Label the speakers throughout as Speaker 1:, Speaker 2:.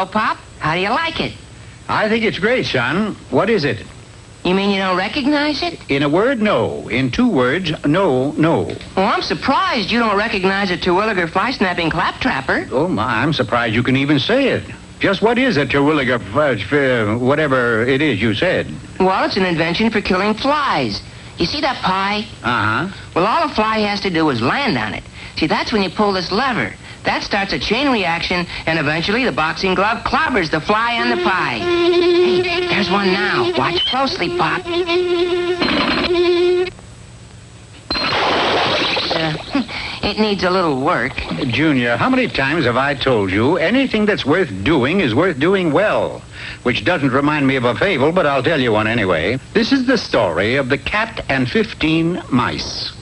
Speaker 1: Hello, Pop. How do you like it?
Speaker 2: I think it's great, son. What is it?
Speaker 1: You mean you don't recognize it?
Speaker 2: In a word, no. In 2 words, no, no.
Speaker 1: Well, I'm surprised you don't recognize a Terwilliger fly-snapping claptrapper.
Speaker 2: Oh, my, I'm surprised you can even say it. Just what is a Terwilliger, whatever it is you said?
Speaker 1: Well, it's an invention for killing flies. You see that pie?
Speaker 2: Uh-huh.
Speaker 1: Well, all a fly has to do is land on it. See, that's when you pull this lever. That starts a chain reaction, and eventually the boxing glove clobbers the fly on the pie. Hey, there's one now. Watch closely, Pop. It needs a little work.
Speaker 2: Junior, how many times have I told you anything that's worth doing is worth doing well? Which doesn't remind me of a fable, but I'll tell you one anyway. This is the story of the cat and 15 mice.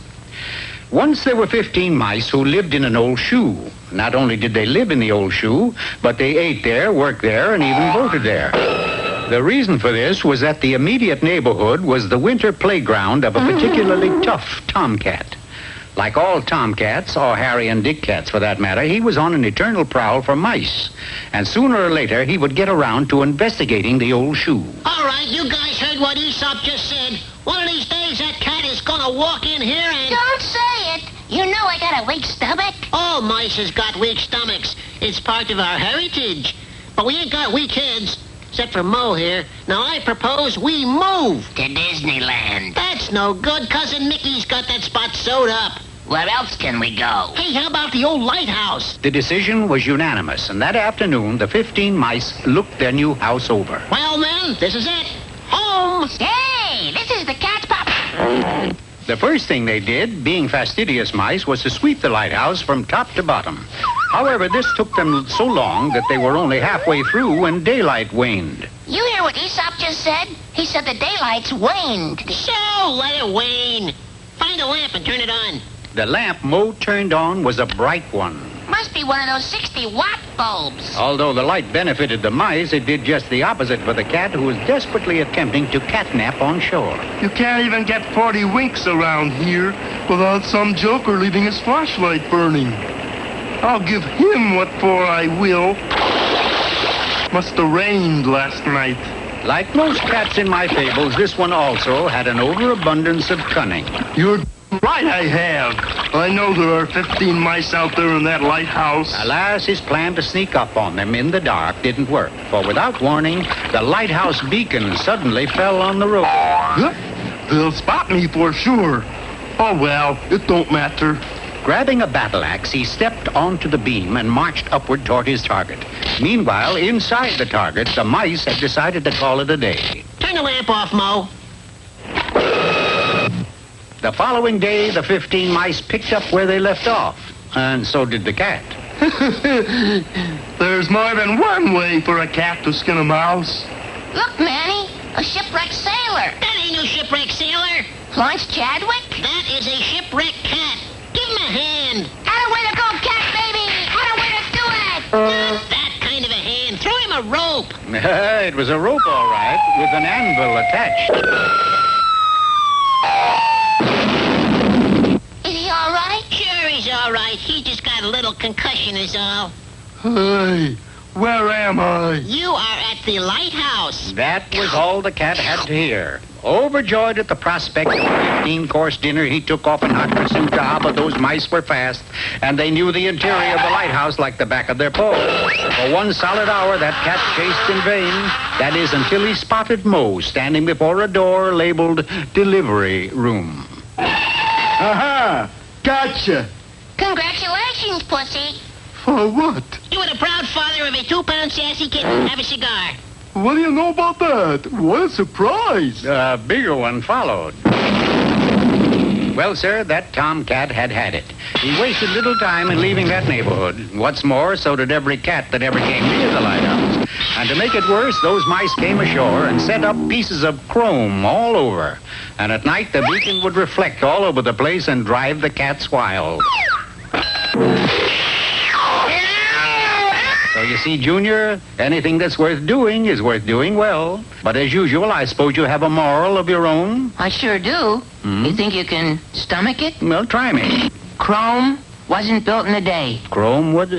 Speaker 2: Once there were 15 mice who lived in an old shoe. Not only did they live in the old shoe, but they ate there, worked there, and even voted there. The reason for this was that the immediate neighborhood was the winter playground of a particularly tough tomcat. Like all tomcats, or Harry and Dick cats for that matter, he was on an eternal prowl for mice. And sooner or later, he would get around to investigating the old shoe.
Speaker 3: All right, you guys heard what Aesop just said. One of these days, that cat is gonna walk in here and...
Speaker 4: Don't say it. You know I got a weak stomach.
Speaker 3: All mice has got weak stomachs. It's part of our heritage. But we ain't got weak heads, except for Mo here. Now, I propose we move.
Speaker 4: To Disneyland.
Speaker 3: That's no good. Cousin Mickey's got that spot sewed up.
Speaker 4: Where else can we go?
Speaker 3: Hey, how about the old lighthouse?
Speaker 2: The decision was unanimous, and that afternoon, the 15 mice looked their new house over.
Speaker 3: Well, men, this is it. Home.
Speaker 4: Hey, this is the cat's pop.
Speaker 2: The first thing they did, being fastidious mice, was to sweep the lighthouse from top to bottom. However, this took them so long that they were only halfway through when daylight waned.
Speaker 4: You hear what Aesop just said? He said the daylight's waned.
Speaker 3: So, let it wane. Find a lamp and turn it on.
Speaker 2: The lamp Mo turned on was a bright one.
Speaker 4: Must be one of those 60-watt bulbs.
Speaker 2: Although the light benefited the mice, it did just the opposite for the cat, who was desperately attempting to catnap on shore.
Speaker 5: You can't even get 40 winks around here without some joker leaving his flashlight burning. I'll give him what for I will. Must have rained last night.
Speaker 2: Like most cats in my fables, this one also had an overabundance of cunning.
Speaker 5: You're right, I have. I know there are 15 mice out there in that lighthouse.
Speaker 2: Alas, his plan to sneak up on them in the dark didn't work, for without warning, the lighthouse beacon suddenly fell on the road.
Speaker 5: Huh? They'll spot me for sure. Oh, well, it don't matter.
Speaker 2: Grabbing a battle axe, he stepped onto the beam and marched upward toward his target. Meanwhile, inside the target, the mice had decided to call it a day.
Speaker 3: Turn the lamp off, Mo.
Speaker 2: The following day, the 15 mice picked up where they left off, and so did the cat.
Speaker 5: There's more than one way for a cat to skin a mouse.
Speaker 4: Look, Manny, a shipwrecked sailor.
Speaker 3: That ain't no shipwreck sailor.
Speaker 4: Florence Chadwick?
Speaker 3: That is a shipwrecked cat. Give him a hand.
Speaker 4: Atta way to go, cat baby! Atta way to do it!
Speaker 3: Not that kind of a hand. Throw him a rope.
Speaker 2: It was a rope, all right, with an anvil attached.
Speaker 4: Is he all right?
Speaker 3: Sure, he's all right. He just got a little concussion is all.
Speaker 5: Hey, where am I?
Speaker 3: You are at the lighthouse.
Speaker 2: That was all the cat had to hear. Overjoyed at the prospect of a 15-course dinner, he took off in hot pursuit to hop, but those mice were fast, and they knew the interior of the lighthouse like the back of their paws. For 1 solid hour, that cat chased in vain. That is, until he spotted Mo standing before a door labeled Delivery Room.
Speaker 5: Aha! Gotcha!
Speaker 4: Congratulations, Pussy.
Speaker 5: For what?
Speaker 3: You are the proud father of a 2-pound sassy kitten. Have a cigar.
Speaker 5: What do you know about that? What a surprise!
Speaker 2: A bigger one followed. Well, sir, that tomcat had it. He wasted little time in leaving that neighborhood. What's more, so did every cat that ever came near the lighthouse. And to make it worse, those mice came ashore and set up pieces of chrome all over. And at night, the beacon would reflect all over the place and drive the cats wild. So you see, Junior, anything that's worth doing is worth doing well. But as usual, I suppose you have a moral of your own?
Speaker 1: I sure do. You think you can stomach it?
Speaker 2: Well, try me.
Speaker 1: Chrome wasn't built in a day.
Speaker 2: Chrome, what?